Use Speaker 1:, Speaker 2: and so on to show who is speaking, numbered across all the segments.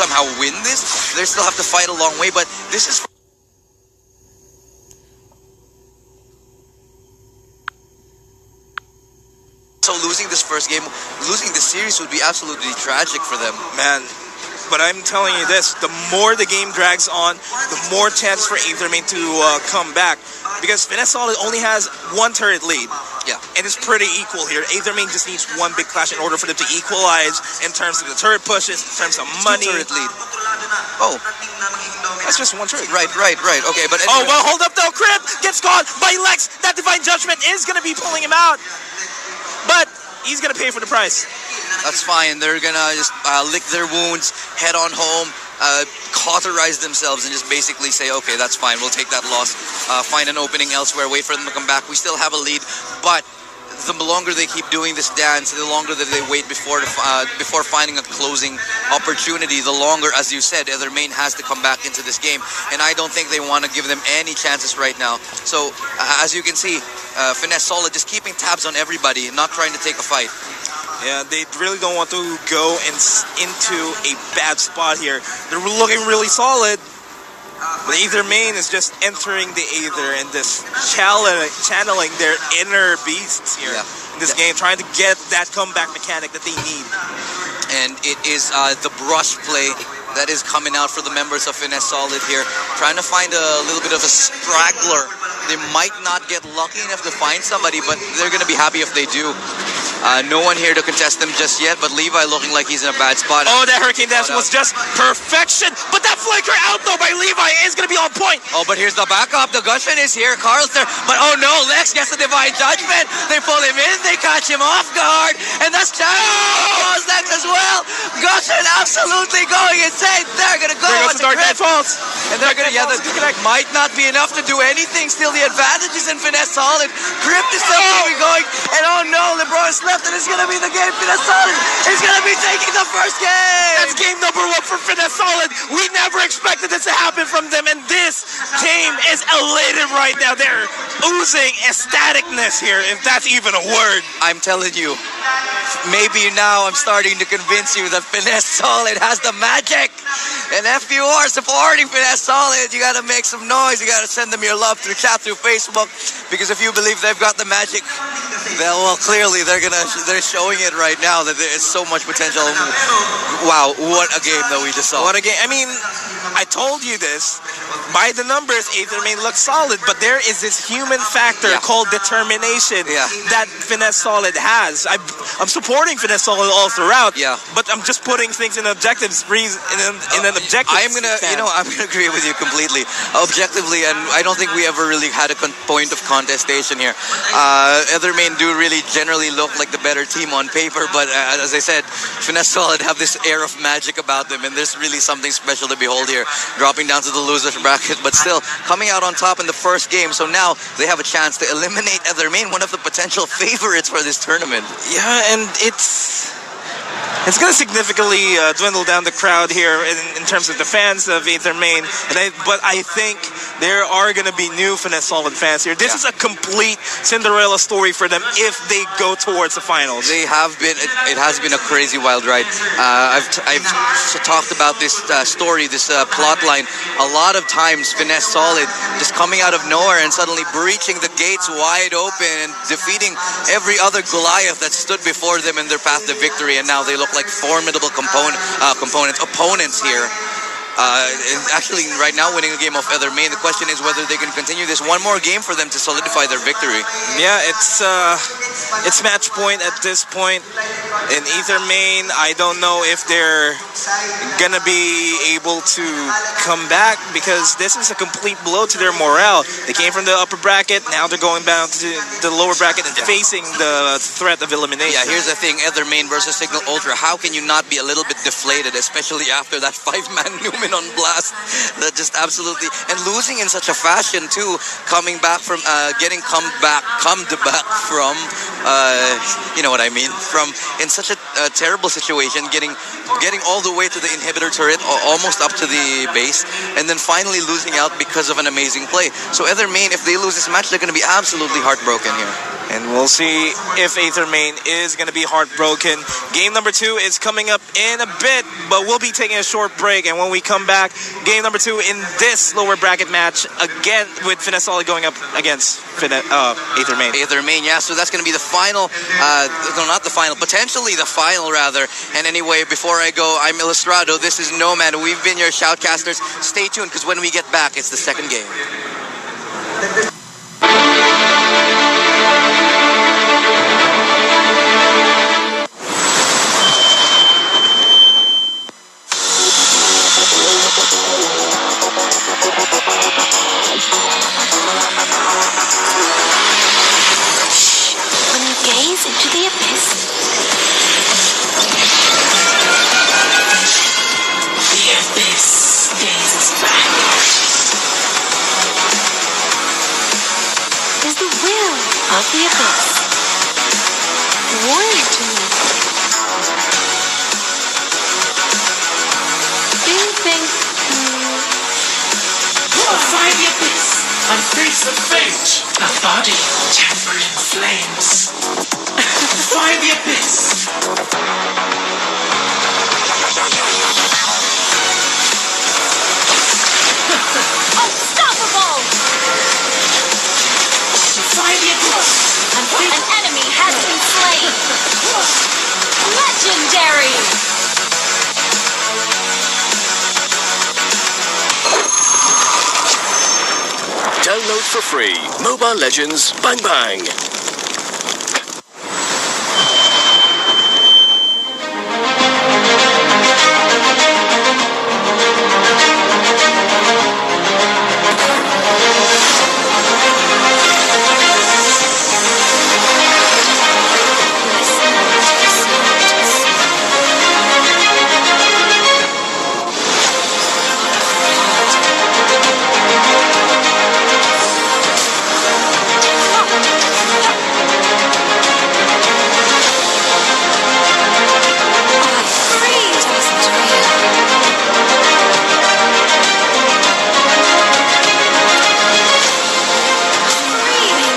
Speaker 1: somehow win this. They still have to fight a long way, but this is... So losing this first game, losing the series would be absolutely tragic for them.
Speaker 2: Man, but I'm telling you this, the more the game drags on, the more chance for Aethermain to come back. Because Finesse Solid only has one turret lead.
Speaker 1: Yeah.
Speaker 2: And it's pretty equal here. Aethermain just needs one big clash in order for them to equalize in terms of the turret pushes, in terms of money.
Speaker 1: Two turret lead. Oh.
Speaker 2: That's just one turret.
Speaker 1: Right. Okay, but...
Speaker 2: Anyway. Oh, well, hold up though. Crit gets caught by Lex. That Divine Judgment is going to be pulling him out. But he's going to pay for the price.
Speaker 1: That's fine. They're going to just lick their wounds, head on home, cauterize themselves, and just basically say, okay, that's fine. We'll take that loss, find an opening elsewhere, wait for them to come back. We still have a lead, but the longer they keep doing this dance, the longer that they wait before finding a closing opportunity, the longer, as you said, Aethermain has to come back into this game. And I don't think they want to give them any chances right now. So, as you can see, Finesse Solid just keeping tabs on everybody, not trying to take a fight.
Speaker 2: Yeah, they really don't want to go into a bad spot here. They're looking really solid. But Aethermain is just entering the Aether and just channeling their inner beasts here in this game, trying to get that comeback mechanic that they need.
Speaker 1: And it is the brush play that is coming out for the members of Finesse Solid here, trying to find a little bit of a straggler. They might not get lucky enough to find somebody, but they're going to be happy if they do. No one here to contest them just yet, but Levi looking like he's in a bad spot.
Speaker 2: Oh, that Hurricane Dance was just perfection, but that flicker out though by Levi is going to be on point.
Speaker 1: Oh, but here's the backup. The Gushman is here. Carlster, but oh no, Lex gets the Divine Judgment. They pull him in, they catch him off guard, and that's Charles Lex as well. Gushman absolutely going insane. They're going to go
Speaker 2: with the Dark Knight Falls.
Speaker 1: And they're going to, might not be enough to do anything. Still, the advantage is in Finesse Solid. Crypt is still going, and oh no, LeBron is left, and it's going to be the game. Finesse Solid is going to be taking the first game.
Speaker 2: That's game number 1 for Finesse Solid. We never expected this to happen from them, and this team is elated right now. They're oozing ecstaticness here, if that's even a word.
Speaker 1: I'm telling you, maybe now I'm starting to convince you that Finesse Solid has the magic. And if you are supporting Finesse Solid, you got to make some noise. You got to send them your love through chat, through Facebook, because if you believe they've got the magic, well, clearly they're showing it right now that there's so much potential. Wow, what a game that we just saw.
Speaker 2: What a game. I mean, I told you this. By the numbers, Aethermain looks solid, but there is this human factor called determination that Finesse Solid has. I'm supporting Finesse Solid all throughout, but I'm just putting things in objectives, in an objective.
Speaker 1: I'm gonna agree with you completely, objectively, and I don't think we ever really had a point of contestation here. Aethermain do really generally look like the better team on paper, but as I said, Finesse Solid have this air of magic about them, and there's really something special to behold here, dropping down to the loser's bracket, but still coming out on top in the first game. So now they have a chance to eliminate Aethermain, one of the potential favorites for this tournament.
Speaker 2: Yeah, and it's going to significantly dwindle down the crowd here in terms of the fans of Aethermain. But I think there are going to be new Finesse Solid fans here. This is a complete Cinderella story for them if they go towards the finals.
Speaker 1: They have been. It has been a crazy wild ride. I've talked about this story, this plot line. A lot of times, Finesse Solid just coming out of nowhere and suddenly breaching the gates wide open and defeating every other Goliath that stood before them in their path to victory. And now they look like formidable opponents here. Actually, right now, winning a game of Aethermain. The question is whether they can continue this one more game for them to solidify their victory.
Speaker 2: Yeah, it's match point at this point. In Aethermain, I don't know if they're gonna be able to come back, because this is a complete blow to their morale. They came from the upper bracket, now they're going down to the lower bracket and facing the threat of elimination.
Speaker 1: Yeah, here's the thing, Aethermain versus Signal Ultra. How can you not be a little bit deflated, especially after that 5-man Newman on blast? That just absolutely, and losing in such a fashion too, coming back from getting come back from you know what I mean, from in such a terrible situation, getting all the way to the inhibitor turret, almost up to the base, and then finally losing out because of an amazing play. So Aethermain, if they lose this match, they're going to be absolutely heartbroken here.
Speaker 2: And we'll see if Aether Main is going to be heartbroken. Game number 2 is coming up in a bit, but we'll be taking a short break. And when we come back, game number 2 in this lower bracket match, again with Finesse going up against Aether Main.
Speaker 1: Aether Main, yeah, so that's going to be the final, no, not the final, potentially the final, rather. And anyway, before I go, I'm Illustrado, this is Nomad, we've been your Shoutcasters. Stay tuned, because when we get back, it's the second game.
Speaker 3: When you gaze into the abyss, the abyss gazes back. Is the will of the abyss warning to me? Do you think
Speaker 4: Find the abyss and face the fate. A body tempered in flames. Find the abyss.
Speaker 3: unstoppable?
Speaker 4: Find the abyss.
Speaker 3: An enemy has been slain. Legendary.
Speaker 5: Download for free. Mobile Legends Bang Bang.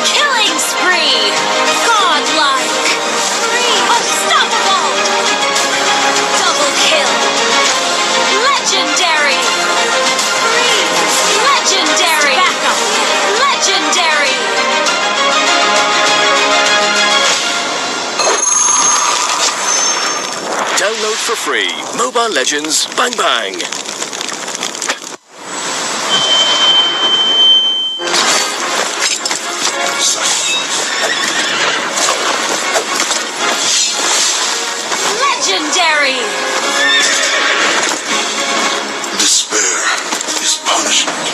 Speaker 3: Killing spree. Godlike. Unstoppable. Double kill. Legendary. Legendary. Backup. Legendary.
Speaker 5: Download for free. Mobile Legends Bang Bang.
Speaker 3: Legendary.
Speaker 4: Despair is punishment.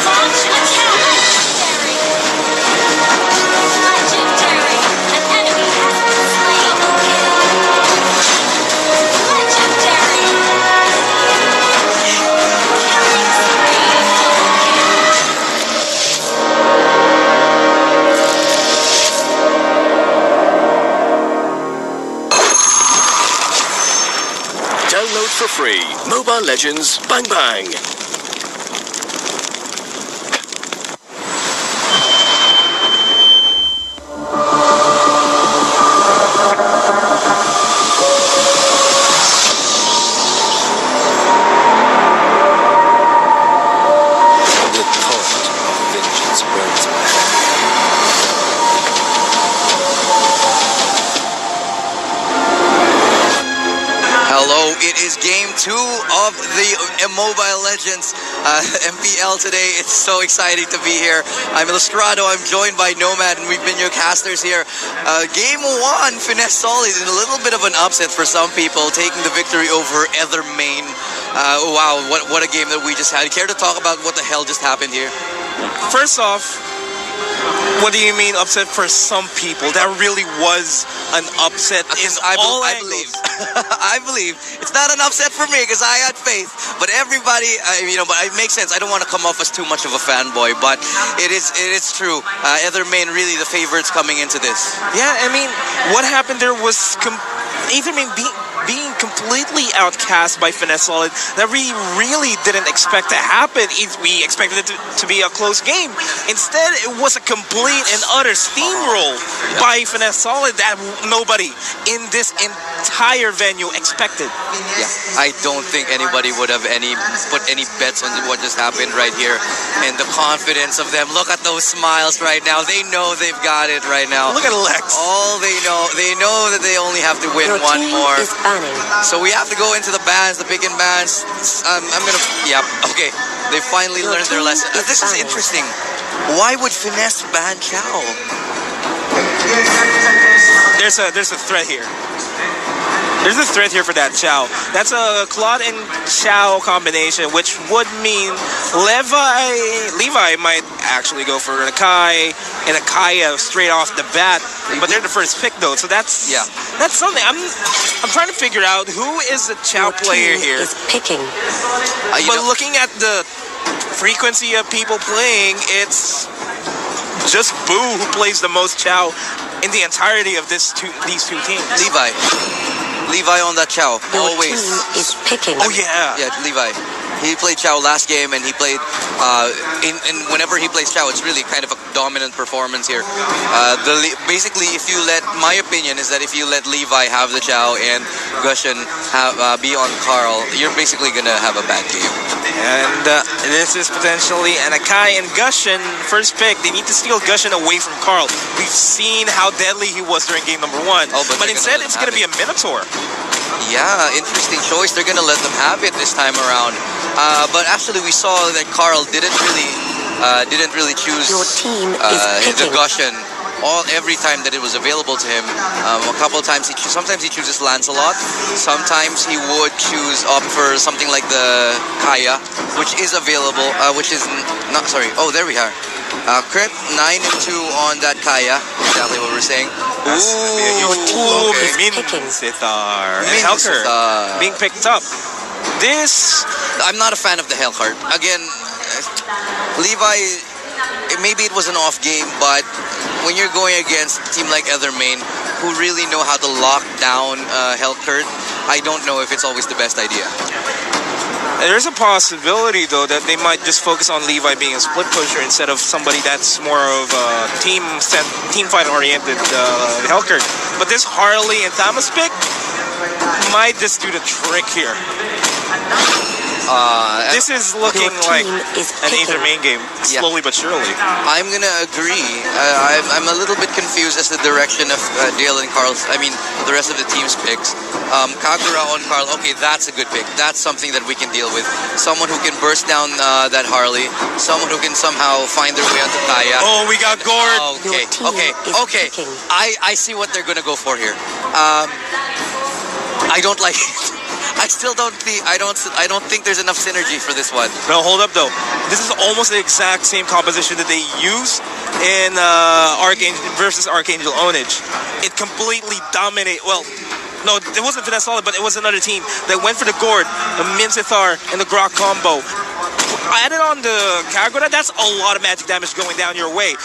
Speaker 3: Launch attack. Legendary. An enemy has been slain. Legendary. Killing
Speaker 5: Download for free. Mobile Legends Bang Bang. The thought of vengeance burns my heart.
Speaker 1: Hello, it is game 2 of the Mobile Legends MPL today. It's so exciting to be here. I'm Illustrado, I'm joined by Nomad, and we've been your casters here. Game 1, Finesse Solid, in a little bit of an upset for some people, taking the victory over Aether Main. Wow, what a game that we just had. Care to talk about what the hell just happened here?
Speaker 2: First off, What do you mean upset for some people? That really was an upset in all
Speaker 1: I
Speaker 2: angles.
Speaker 1: believe, I believe it's not an upset for me because I had faith. But everybody, but it makes sense. I don't want to come off as too much of a fanboy, but it is true. Ether Main really the favorites coming into this.
Speaker 2: Yeah, I mean, what happened there was Ether Main being completely outcast by Finesse Solid that we really didn't expect to happen. We expected it to be a close game. Instead, it was a complete and utter steamroll by Finesse Solid that nobody in this entire venue expected.
Speaker 1: Yeah, I don't think anybody would have put any bets on what just happened right here. And the confidence of them. Look at those smiles right now. They know they've got it right now.
Speaker 2: Look at Lex.
Speaker 1: All they know that they only have to win
Speaker 6: Your
Speaker 1: one
Speaker 6: team
Speaker 1: more.
Speaker 6: is banning.
Speaker 1: So we have to go into the bans, the pick and bans. Okay. They finally
Speaker 6: Your
Speaker 1: learned their
Speaker 6: team
Speaker 1: lesson.
Speaker 6: is
Speaker 1: This is
Speaker 6: banned.
Speaker 1: interesting. Why would Finesse ban Chow?
Speaker 2: There's a threat here. There's a threat here for that Chow. That's a Claude and Chow combination, which would mean Levi might actually go for an Akai and Akaya straight off the bat. But they're the first pick though, so that's something. I'm trying to figure out who is the Chow
Speaker 6: Your
Speaker 2: player
Speaker 6: team
Speaker 2: here.
Speaker 6: is picking.
Speaker 2: But looking at the frequency of people playing, it's just Boo who plays the most Chow in the entirety of these two teams.
Speaker 1: Levi on that Chow,
Speaker 6: Your
Speaker 1: always.
Speaker 6: team is picking.
Speaker 2: Oh yeah.
Speaker 1: Yeah, Levi. He played Chow last game, and he played. Whenever he plays Chow, it's really kind of a dominant performance here. Basically, my opinion is that if you let Levi have the Chow and Gushin be on Carl, you're basically gonna have a bad game.
Speaker 2: And this is potentially an Akai and Gushin first pick. They need to steal Gushin away from Carl. We've seen how deadly he was during game number 1. But instead, it's going to be a Minotaur.
Speaker 1: Yeah, interesting choice. They're gonna let them have it this time around. But actually, we saw that Carl didn't really choose
Speaker 6: Your team is
Speaker 1: the
Speaker 6: picking.
Speaker 1: Gushin every time that it was available to him. A couple of times sometimes he chooses Lancelot. Sometimes he would choose up for something like the Kaya, which is available. Which is not sorry. Oh, there we are. Crit 9 and 2 on that Kaya. Exactly what we're saying.
Speaker 6: Your team is
Speaker 2: Min
Speaker 6: picking.
Speaker 2: Sithar and
Speaker 1: Min
Speaker 2: Helker
Speaker 1: Sithar.
Speaker 2: being picked up.
Speaker 1: I'm not a fan of the Hellcart. Again, Levi, maybe it was an off game, but when you're going against a team like Ether Main, who really know how to lock down Hellcart, I don't know if it's always the best idea.
Speaker 2: There's a possibility though that they might just focus on Levi being a split pusher instead of somebody that's more of a team fight oriented Hellkirk. But this Harley and Thomas pick might just do the trick here. This is looking
Speaker 6: Your
Speaker 2: like
Speaker 6: team is
Speaker 2: an
Speaker 6: picking.
Speaker 2: Ether Main game, slowly but surely.
Speaker 1: I'm gonna agree. I'm a little bit confused as to the direction of Dale and Carl's. I mean, the rest of the team's picks. Kagura on Carl. Okay, that's a good pick. That's something that we can deal with. Someone who can burst down that Harley. Someone who can somehow find their way onto Taya.
Speaker 2: Oh, we got gored.
Speaker 1: Okay,
Speaker 6: Your team is
Speaker 1: okay.
Speaker 6: picking.
Speaker 1: I see what they're gonna go for here. I don't like it. I still don't think. I don't think there's enough synergy for this one.
Speaker 2: No, hold up though. This is almost the exact same composition that they use in Archangel versus Archangel Onage. It completely dominated. Well, no, it wasn't Finesse Solid, but it was another team that went for the Gourd, the Minsithar, and the Grok combo. Added on the Kagura, that's a lot of magic damage going down your way.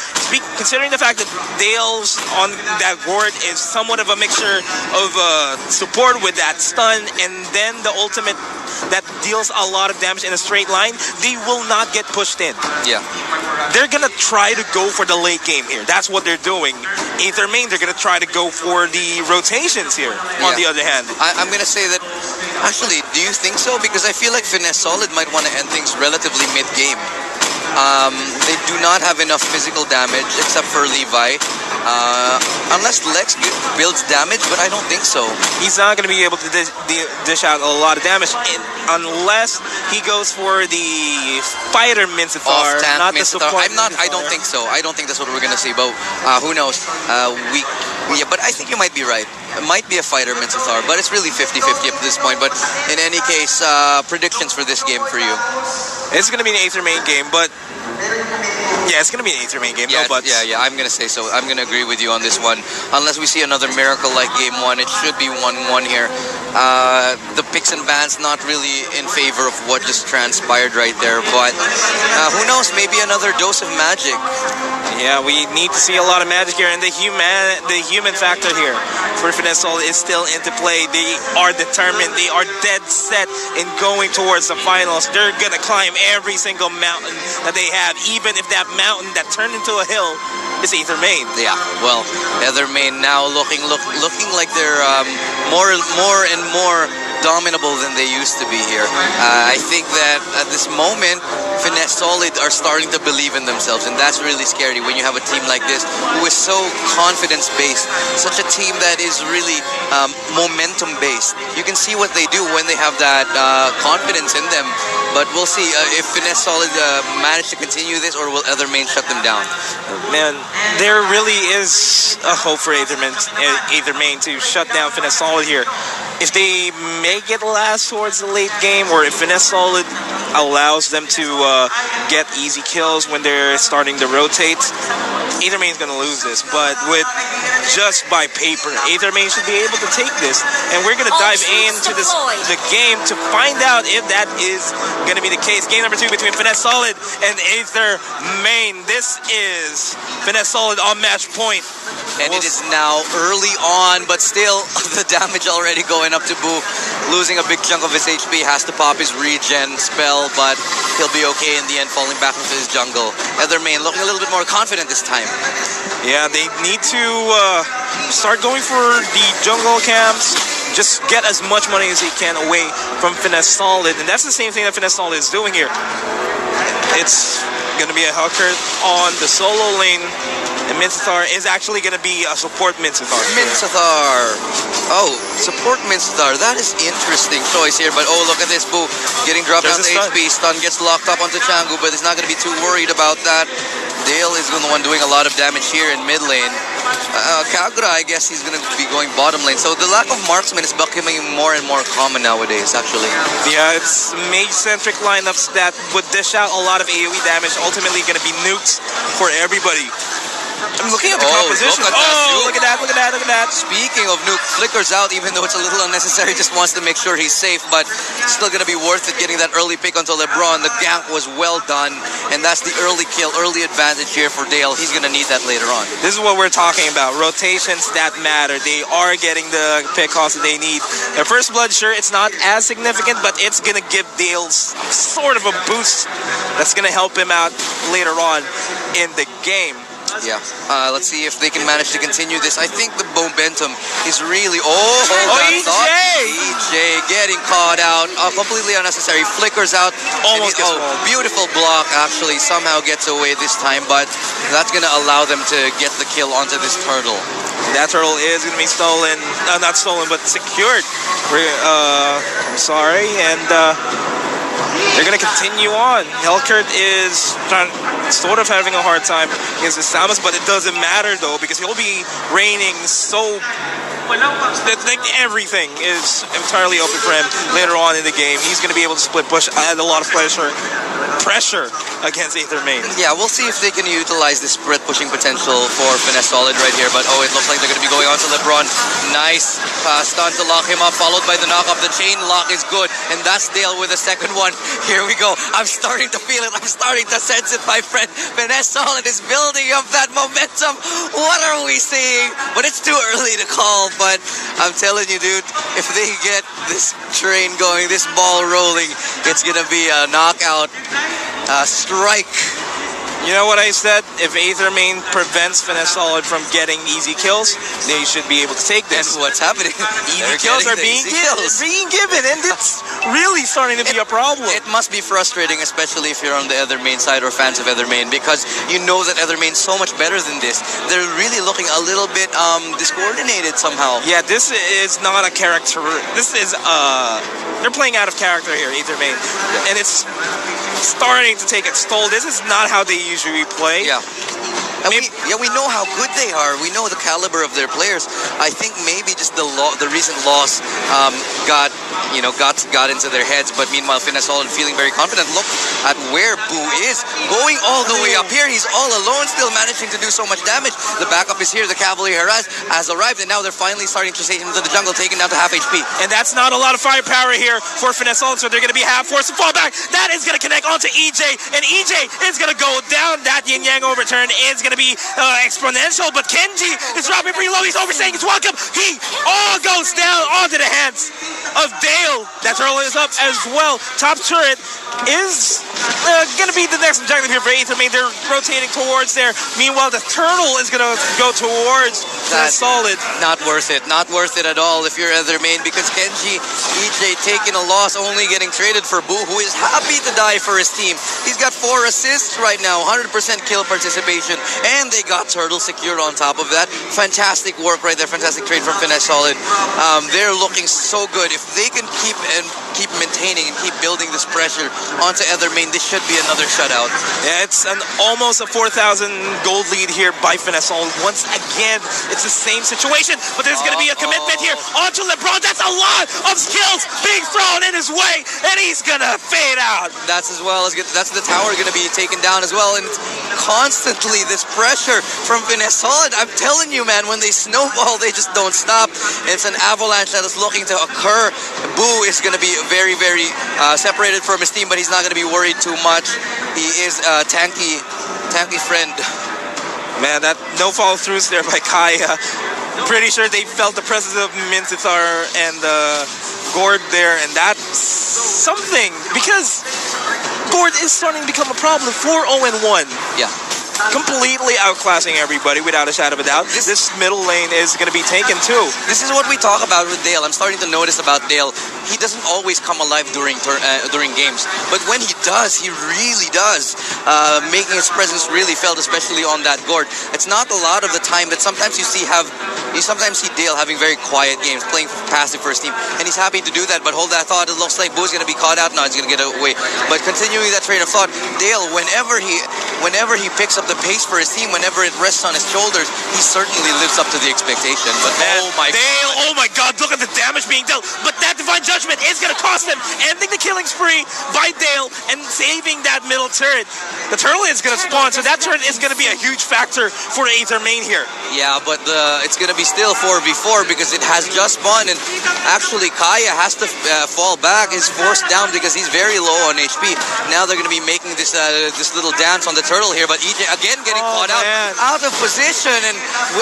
Speaker 2: Considering the fact that Dale's on that Gourd is somewhat of a mixture of support with that stun and then the ultimate that deals a lot of damage in a straight line, they will not get pushed in.
Speaker 1: Yeah.
Speaker 2: They're going to try to go for the late game here. That's what they're doing. Ether Main, they're going to try to go for the rotations here, on the other hand.
Speaker 1: I'm going to say that, actually, do you think so? Because I feel like Finesse Solid might want to end things relatively mid-game. They do not have enough physical damage, except for Levi. Unless Lex builds damage, but I don't think so.
Speaker 2: He's not going to be able to dish out a lot of damage unless he goes for the fighter Minsithar,
Speaker 1: Off-tank
Speaker 2: not the
Speaker 1: Minsithar.
Speaker 2: support
Speaker 1: I don't
Speaker 2: Minsithar.
Speaker 1: think so. I don't think that's what we're going to see, but who knows? But I think you might be right. It might be a fighter Minsithar, but it's really 50-50 up to this point. But in any case, predictions for this game for you?
Speaker 2: It's going to be an Aether Main game, but Yeah, it's gonna be an Aether main game.
Speaker 1: Yeah,
Speaker 2: No buts.
Speaker 1: yeah, I'm gonna say so. I'm gonna agree with you on this one. Unless we see another miracle like game one, it should be 1-1 here. The picks and bans not really in favor of what just transpired right there, but who knows? Maybe another dose of magic.
Speaker 2: Yeah, we need to see a lot of magic here, and the human factor here for Finesse Solid is still into play. They are determined. They are dead set in going towards the finals. They're gonna climb every single mountain that they have, even if that mountain that turned into a hill is Aether main.
Speaker 1: Yeah, well, Ether main now looking like they're more and more dominable than they used to be here. I think that at this moment, Finesse Solid are starting to believe in themselves, and that's really scary when you have a team like this who is so confidence-based, such a team that is really momentum-based. You can see what they do when they have that confidence in them, but we'll see if Finesse Solid manage to continue this, or will Ether main shut them down.
Speaker 2: Man, there really is a hope for Aether main to shut down Finesse Solid here. If they make it last towards the late game, or if Finesse Solid allows them to get easy kills when they're starting to rotate, Aether main's gonna lose this. But with just by paper, Aether main should be able to take this, and we're gonna dive into the game to find out if that is gonna be the case. Game number 2 between Finesse Solid and Aether main. This is Finesse Solid on match point.
Speaker 1: And it is now early on, but still the damage already going up to Boo. Losing a big chunk of his HP, has to pop his regen spell, but he'll be okay in the end, falling back into his jungle. Ether main looking a little bit more confident this time.
Speaker 2: Yeah, they need to start going for the jungle camps. Just get as much money as they can away from Finesse Solid, and that's the same thing that Finesse Solid is doing here. It's gonna be a Hellcurt on the solo lane, and Mincetar is actually gonna be a support Mincetar.
Speaker 1: Mincetar. Oh, support Mincetar. That is interesting choice here, but oh, look at this, Boo. Getting dropped down
Speaker 2: There's
Speaker 1: to
Speaker 2: a stun.
Speaker 1: HP. Stun gets locked up onto Changu, but he's not going to be too worried about that. Dale is the one doing a lot of damage here in mid lane. Kagura, I guess he's going to be going bottom lane. So the lack of marksman is becoming more and more common nowadays, actually.
Speaker 2: Yeah, it's mage-centric lineups that would dish out a lot of AoE damage, ultimately going to be nukes for everybody. I'm looking at the composition.
Speaker 1: Look at that nuke.
Speaker 2: Look at that, look at that, look at that.
Speaker 1: Speaking of nuke, flickers out, even though it's a little unnecessary, just wants to make sure he's safe, but still going to be worth it getting that early pick onto LeBron. The gank was well done, and that's the early kill, early advantage here for Dale. He's going to need that later on.
Speaker 2: This is what we're talking about. Rotations that matter. They are getting the pick cost that they need. Their first blood, sure, it's not as significant, but it's going to give Dale sort of a boost that's going to help him out later on in the game.
Speaker 1: Yeah, let's see if they can manage to continue this. I think the momentum is really... hold on,
Speaker 2: EJ!
Speaker 1: EJ getting caught out. Completely unnecessary. Flickers out.
Speaker 2: Almost gets rolled.
Speaker 1: Beautiful block, actually. Somehow gets away this time, but that's going to allow them to get the kill onto this turtle.
Speaker 2: That turtle is going to be stolen. Not stolen, but secured. I'm sorry. And they're going to continue on. Hellcurt is sort of having a hard time against the Samus, but it doesn't matter though, because he'll be reigning so... like everything is entirely open for him later on in the game. He's going to be able to split push, add a lot of pressure against Aether main.
Speaker 1: Yeah, we'll see if they can utilize the spread pushing potential for Finesse Solid right here, but oh, it looks like they're going to be going on to LeBron. Nice stun to lock him up, followed by the knock-up. The chain lock is good, and that's Dale with the second one. Here we go. I'm starting to feel it. I'm starting to sense it, my friend. Finesse Solid is building up that momentum. What are we seeing? But it's too early to call, but I'm telling you, dude, if they get this train going, this ball rolling, it's going to be a knockout strike.
Speaker 2: You know what I said? If Aether main prevents Finesse Solid from getting easy kills, they should be able to take this.
Speaker 1: And what's happening?
Speaker 2: Easy kills are being given, and it's really starting to be a problem.
Speaker 1: It must be frustrating, especially if you're on the Ether main side or fans of Ether main, because you know that Ether main's so much better than this. They're really looking a little bit discoordinated somehow.
Speaker 2: Yeah, this is not a character. This is they're playing out of character here, Aether main, and it's starting to take its toll. This is not how they usually play.
Speaker 1: Yeah. And we know how good they are. We know the caliber of their players. I think maybe just the recent loss got into their heads. But meanwhile, Finesol feeling very confident. Look at where Boo is, going all the way up here. He's all alone, still managing to do so much damage. The backup is here. The cavalry has arrived, and now they're finally starting to chase into the jungle, taking down to half HP.
Speaker 2: And that's not a lot of firepower here for Finesol, so they're going to be half forced to fall back. That is going to connect onto EJ, and EJ is going to go down. That yin yang overturn is going to be exponential, but Kenji is dropping pretty low. He's overstaying his welcome. He all goes down onto the hands of Dale. That turtle is up as well. Top turret is going to be the next objective here for Aether Main. They're rotating towards there. Meanwhile, the turtle is going to go towards that solid.
Speaker 1: Not worth it. Not worth it at all if you're Aether Main, because Kenji, EJ taking a loss, only getting traded for Boo, who is happy to die for his team. He's got 4 assists right now, 100% kill participation, and they got Turtle secured on top of that. Fantastic work right there. Fantastic trade from Finesse Solid. They're looking so good. If they can keep maintaining and keep building this pressure onto Aether Main, this should be another shutout.
Speaker 2: Yeah, it's almost a 4,000 gold lead here by Finesse Solid. Once again, it's the same situation, but there's going to be a commitment here onto LeBron. That's a lot of skills being thrown in his way, and he's going to fade out.
Speaker 1: That's as well as good. That's the tower going to be taken down as well, and it's constantly this pressure from Finesse Solid. I'm telling you, man, when they snowball, they just don't stop. It's an avalanche that is looking to occur. Boo is going to be very, very separated from his team, but he's not going to be worried too much. He is a tanky friend.
Speaker 2: Man, that no follow throughs there by Kaya. Pretty sure they felt the presence of Minthithar and Gord there, and that's something, because Gord is starting to become a problem for 0-1.
Speaker 1: Yeah.
Speaker 2: Completely outclassing everybody without a shadow of a doubt. This middle lane is going to be taken too.
Speaker 1: This is what we talk about with Dale. I'm starting to notice about Dale. He doesn't always come alive during games, but when he does, he really does, making his presence really felt, especially on that Gord. It's not a lot of the time that sometimes you see Dale having very quiet games, playing passive for his team, and he's happy to do that. But hold that thought. It looks like Boo's going to be caught out. No, he's going to get away. But continuing that train of thought, Dale, whenever he picks up the pace for his team, whenever it rests on his shoulders, he certainly lives up to the expectation. But
Speaker 2: Dale, oh my God, look at the damage being dealt. But that Divine Judgment is going to cost him, ending the killing spree by Dale and saving that middle turret. The turtle is going to spawn, so that turret is going to be a huge factor for Aether Main here.
Speaker 1: Yeah, but it's going to be still 4v4 because it has just spawned, and actually Kaya has to fall back. He's forced down because he's very low on HP. Now they're going to be making this little dance on the turtle here, but EJ again getting caught out of position and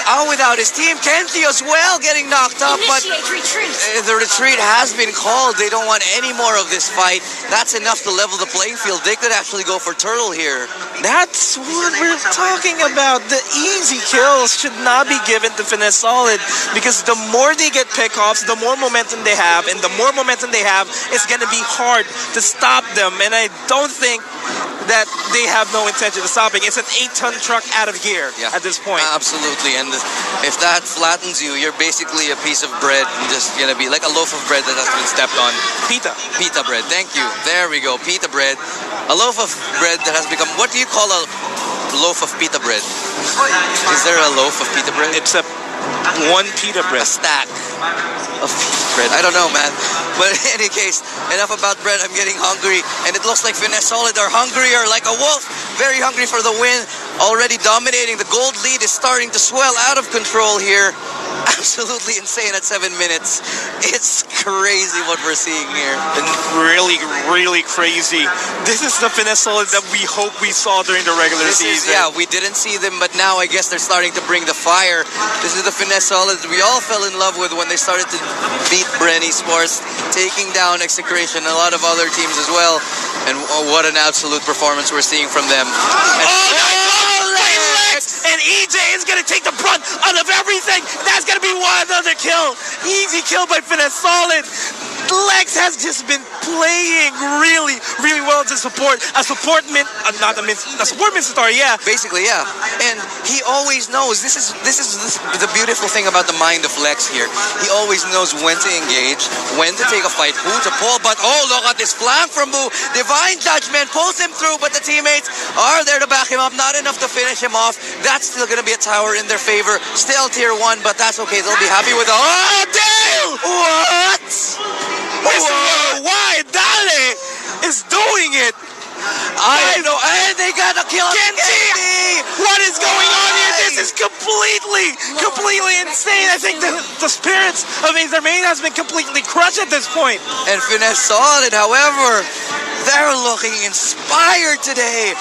Speaker 1: out without his team. Kenji as well getting knocked up, but the retreat has been called. They don't want any more of this fight. That's enough to level the playing field. They could actually go for turtle here.
Speaker 2: That's what we're talking about. The easy kills should not be given to Finesse Solid, because the more they get pickoffs, the more momentum they have, and the more momentum they have, it's going to be hard to stop them. And I don't think that they have no intention of stopping. It's an 8-ton truck out of gear at this point.
Speaker 1: Absolutely, and if that flattens you, you're basically a piece of bread, just gonna be like a loaf of bread that has been stepped on. Pita bread, thank you. There we go, pita bread. A loaf of bread that has become, what do you call a loaf of pita bread? Is there a loaf of pita bread?
Speaker 2: It's a one pita bread.
Speaker 1: A stack of pita bread. I don't know, man. But in any case, enough about bread. I'm getting hungry, and it looks like Finesse Solid are hungrier, like a wolf. Very hungry for the win. Already dominating. The gold lead is starting to swell out of control here. Absolutely insane at 7 minutes. It's crazy what we're seeing here.
Speaker 2: And really, really crazy. This is the Finesse Solid that we hope we saw during the regular season.
Speaker 1: Yeah, we didn't see them, but now I guess they're starting to bring the fire. This is the Finesse Solid we all fell in love with when they started to beat Brenny Sports, taking down Execration and a lot of other teams as well. And what an absolute performance we're seeing from them.
Speaker 2: And EJ is going to take the brunt out of everything. That's going to be one other kill. Easy kill by Finesse Solid. Lex has just been playing really, really well to support. A support star, yeah.
Speaker 1: Basically, yeah. And he always knows. This is the beautiful thing about the mind of Lex here. He always knows when to engage, when to take a fight, who to pull. But oh, look at this flank from Boo. Divine Judgment pulls him through, but the teammates are there to back him up. Not enough to finish him off. That's still going to be a tower in their favor. Still tier 1, but that's okay. They'll be happy with the... Oh, damn! What?
Speaker 2: Why? Dale is doing it.
Speaker 1: I know, and they got a kill on
Speaker 2: Kenji! What is going on here? This is completely insane. I think the spirits of Aether Main has been completely crushed at this point.
Speaker 1: And Finesse Solid, however, they're looking inspired today.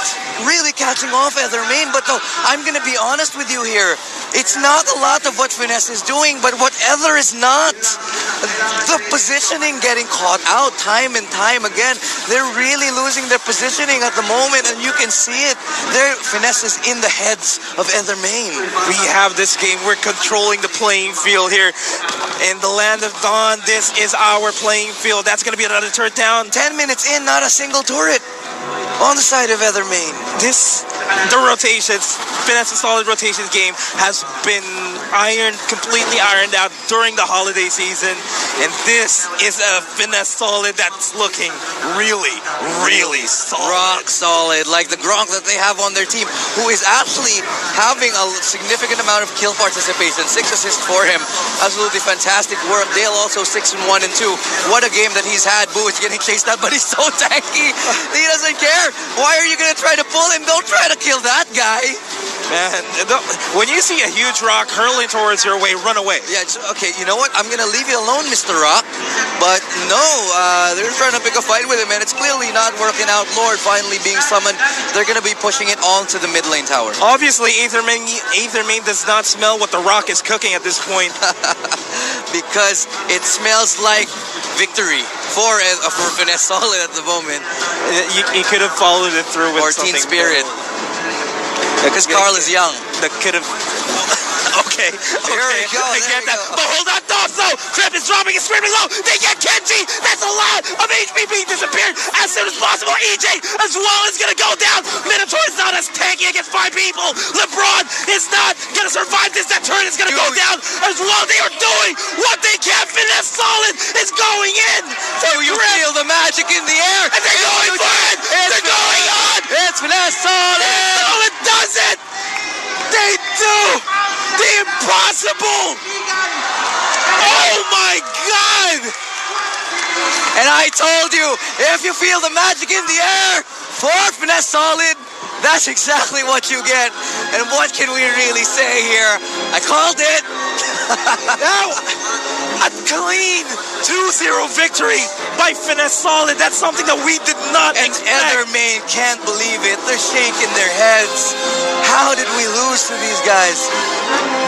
Speaker 1: Really catching off Aether Main, but though, I'm going to be honest with you here. It's not a lot of what Finesse is doing, but what Ether is not. The positioning getting caught out time and time again. They're really losing their positioning at the moment, and you can see it. Their Finesse is in the heads of Ether Main.
Speaker 2: We have this game. We're controlling the playing field here. In the Land of Dawn, this is our playing field. That's going to be another turret down.
Speaker 1: 10 minutes in, not a single turret on the side of Ether Main.
Speaker 2: The rotations, Finesse Solid rotations game has been completely ironed out during the holiday season, and this is a Finesse Solid that's looking really, really solid.
Speaker 1: Rock solid, like the Gronk that they have on their team, who is actually having a significant amount of kill participation. 6 assists for him. Absolutely fantastic work. Dale also 6 and 1 and 2. What a game that he's had. Boo is getting chased out, but he's so tanky. He doesn't care. Why are you going to try to pull him? Don't try to kill that guy.
Speaker 2: Man, when you see a huge rock hurling towards your way, run away.
Speaker 1: Yeah, okay, you know what? I'm going to leave you alone, Mr. Rock. But no, they're trying to pick a fight with him, and it's clearly not working out. Lord finally being summoned. They're going to be pushing it on to the mid lane tower.
Speaker 2: Obviously, Aether Main does not smell what the Rock is cooking at this point.
Speaker 1: Because it smells like victory for Finesse Solid at the moment.
Speaker 2: You could have followed it through with
Speaker 1: or
Speaker 2: something.
Speaker 1: Teen Spirit. Because Carl is young.
Speaker 2: That could have... Okay,
Speaker 1: There we go,
Speaker 2: I
Speaker 1: there
Speaker 2: get
Speaker 1: we
Speaker 2: that.
Speaker 1: go.
Speaker 2: But hold on, though. Crypt is dropping and screaming low. They get Kenji. That's a lot of HP being disappeared as soon as possible. EJ as well is going to go down. Minotaur is not as tanky against 5 people. LeBron is not going to survive this. That turret is going to go down as well. They are doing what they can. Finesse Solid is going in.
Speaker 1: Do you feel the magic in the air?
Speaker 2: And they're going for it. They're going on.
Speaker 1: It's Finesse Solid.
Speaker 2: Solid does it. They do the impossible. Oh my God.
Speaker 1: And I told you, if you feel the magic in the air for Finesse Solid, that's exactly what you get. And what can we really say here? I called it.
Speaker 2: Now, a clean 2-0 victory by Finesse Solid. That's something that we did not
Speaker 1: And
Speaker 2: expect.
Speaker 1: Ether Main can't believe it. They're shaking their heads. How did we lose to these guys?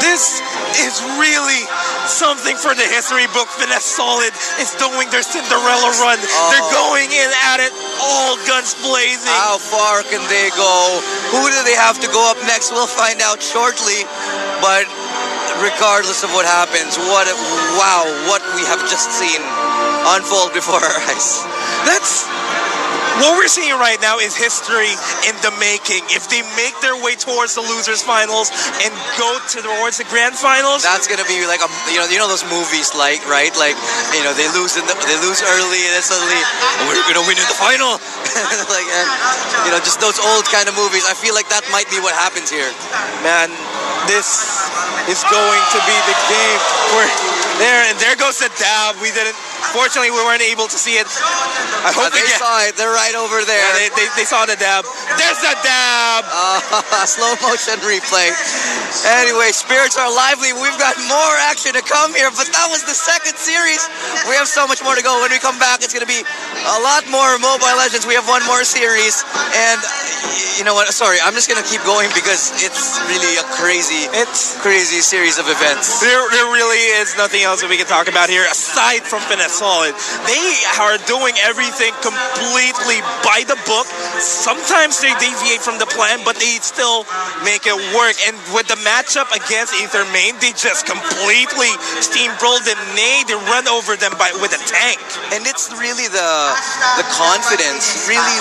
Speaker 2: This is really something for the history book. Finesse Solid is doing their Cinderella run. They're going in at it, all guns blazing.
Speaker 1: How far can they go? Who do they have to go up next? We'll find out shortly. But regardless of what happens, what we have just seen unfold before our eyes.
Speaker 2: That's what we're seeing right now is history in the making. If they make their way towards the losers finals and go towards the grand finals,
Speaker 1: That's gonna be like you know those movies like right like they lose early and then suddenly we're gonna win in the final like just those old kind of movies. I feel like that might be what happens here.
Speaker 2: man, this is going to be the game. We're there, and there goes the dab. Fortunately, we weren't able to see it. I hope
Speaker 1: They saw it. They're right over there.
Speaker 2: Yeah, they saw the dab. There's the dab.
Speaker 1: Slow motion replay. Anyway, spirits are lively. We've got more action to come here, but that was the second series. We have so much more to go. When we come back, it's going to be a lot more Mobile Legends. We have one more series, and you know what? Sorry, I'm just going to keep going because it's really a crazy series of events.
Speaker 2: There really is nothing else that we can talk about here aside from Finesse Solid. They are doing everything completely by the book. Sometimes they deviate from the plan, but they still make it work. And with the matchup against Ether Main, they just completely steamrolled them. They run over them with a tank.
Speaker 1: And it's really the confidence, really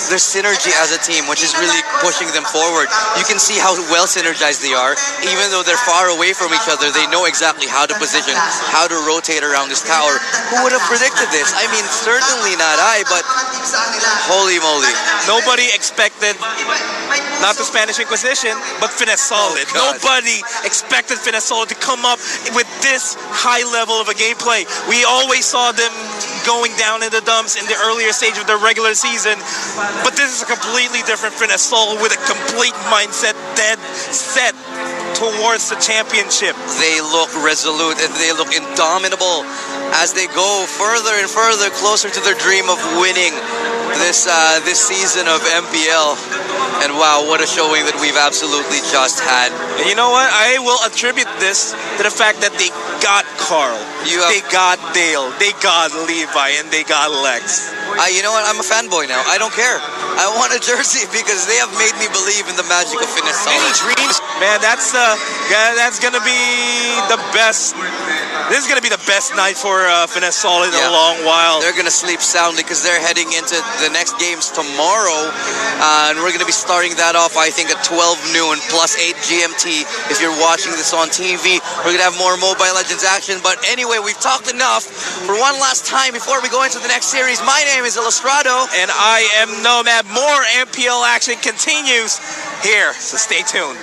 Speaker 1: the synergy as a team, which is really pushing them forward. You can see how well synergized they are. Even though they're far away from each other, they know exactly how to position, how to rotate around this tower. Who would have predicted this? I mean, certainly not I, but holy moly.
Speaker 2: Nobody expected, not the Spanish Inquisition, but Finesse Solid.
Speaker 1: Oh, God.
Speaker 2: Nobody expected Finesse Solid to come up with this high level of a gameplay. We always saw them going down in the dumps in the earlier stage of the regular season, but this is a completely different Finesse Solid with a complete mindset dead set towards the championship.
Speaker 1: They look resolute and they look indomitable as they go further and further closer to their dream of winning this season of MPL. And wow, what a showing that we've absolutely just had.
Speaker 2: And you know what? I will attribute this to the fact that they got Carl, they got Dale, they got Levi, and they got Lex.
Speaker 1: You know what? I'm a fanboy now. I don't care. I want a jersey because they have made me believe in the magic of Finesse Solid.
Speaker 2: Any dreams? Man, that's gonna be the best. This is gonna be the best night for Finesse Solid in a long while.
Speaker 1: They're gonna sleep soundly because they're heading into the next games tomorrow, and we're gonna be starting that off, I think, at 12 noon plus 8 GMT. If you're watching this on TV, we're gonna have more Mobile Legends action. But anyway, we've talked enough. For one last time before we go into the next series, my name is Illustrado,
Speaker 2: and I am Nomad. More MPL action continues here, so stay tuned.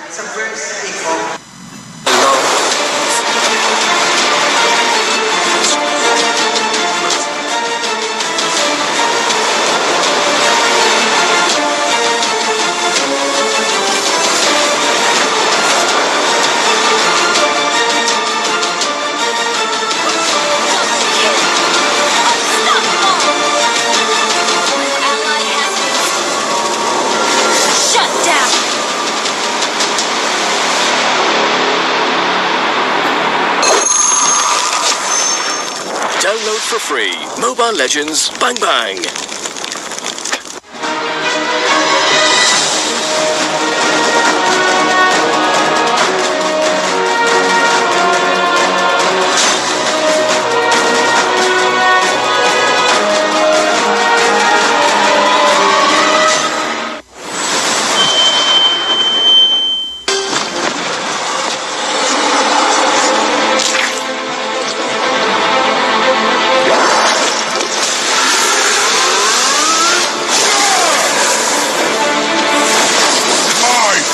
Speaker 5: Download for free. Mobile Legends Bang Bang.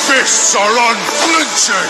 Speaker 7: Fists are unflinching!